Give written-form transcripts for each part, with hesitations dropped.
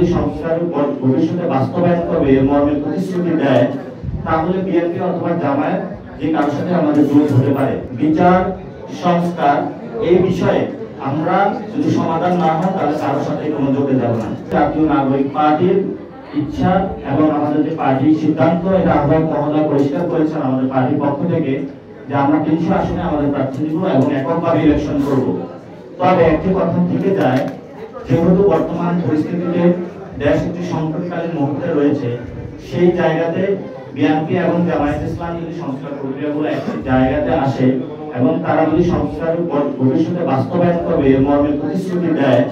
যদি সংস্কার ভবিষ্যতে বাস্তবায়ন করবে এর মর্মে প্রতিশ্রুতি দেয়, তাহলে বিএনপি অথবা জামায়াত যে কারোর সাথে আমাদের জোট হতে পারে। বিচার সংস্কার এই বিষয়ে আমরা যদি সমাধান না হয় তাহলে কারোর সাথে কোনো জোটে যাব না। জাতীয় নাগরিক পার্টির ইচ্ছা এবং আমাদের যে পার্টির সিদ্ধান্ত, এটা আহ্বায়ক মহোদয় পরিষ্কার করেছেন আমাদের পার্টির পক্ষ থেকে যে আমরা 300 আসনে আমাদের প্রার্থী দিব এবং এককভাবে ইলেকশন করব। তবে একটি কথা থেকে যায়, যেহেতু বর্তমান পরিস্থিতিতে দেশ একটি সংকটকালীন মুহূর্তে রয়েছে, সেই জায়গাতে বিএনপি এবং জামায়াত ইসলাম যদি সংস্কার প্রক্রিয়াগুলো একটি জায়গাতে আসে এবং তারা যদি সংস্কার ভবিষ্যতে বাস্তবায়ন করবে এর মর্মে প্রতিশ্রুতি দেয়,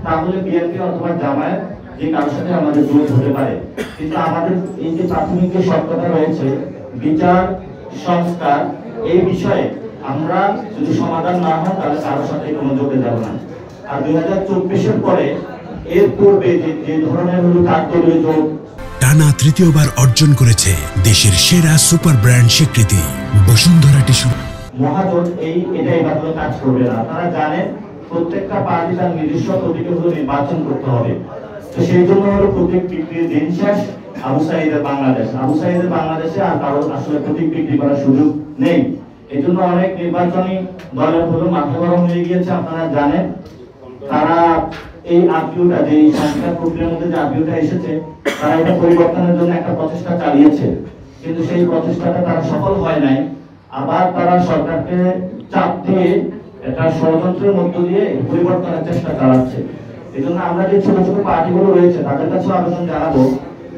তাহলে বিএনপি অথবা জামায়াত যে কারোর সাথে আমাদের জোট হতে পারে। কিন্তু আমাদের এই যে প্রাথমিক যে শর্তটা রয়েছে, বিচার সংস্কার এই বিষয়ে আমরা যদি সমাধান না হয় তাহলে কারোর সাথে কোনো জোটে যাব না। আর 2024-এর পরে এর পূর্বে যে ধরনের হলো কাকদলীয় জোট টানা তৃতীয়বার অর্জন করেছে দেশের সেরা সুপার ব্র্যান্ড স্বীকৃতি বসুন্ধরা টিস্যু। মহাজোট এটাই ভাবে কাজ করবে না। তারা জানেন প্রত্যেকটা পার্টি তার নিজস্ব প্রতীকে হলো নির্বাচন করতে হবে। তো সেই জন্য হলো প্রতীক বিক্রির দিন শেষ আবু সাঈদের বাংলাদেশে আর কারোর আসলে প্রতীক বিক্রি করার সুযোগ নেই। এই জন্য অনেক নির্বাচনী দলের হলো মাথা গরম হয়ে গিয়েছে। আপনারা জানেন তারা এই আপিউটা যে সংস্কার প্রক্রিয়ার মধ্যে যে আপিউটা এসেছে, তারা এটা পরিবর্তনের জন্য একটা প্রচেষ্টা চালিয়েছে, কিন্তু সেই প্রচেষ্টাটা তারা সফল হয় নাই। আবার তারা সরকারকে চাপ দিয়ে একটা ষড়যন্ত্রের মধ্য দিয়ে পরিবর্তনের চেষ্টা চালাচ্ছে। এই জন্য আমরা যে ছোট ছোট পার্টিগুলো রয়েছে তাদের কাছে আবেদন জানাবো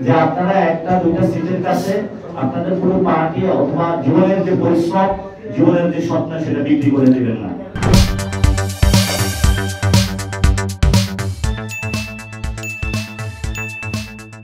যে আপনারা একটা দুইটা সিটের কাছে আপনাদের পুরো পার্টি অথবা জীবনের যে পরিশ্রম, জীবনের যে স্বপ্ন সেটা বিক্রি করে দিবেন না।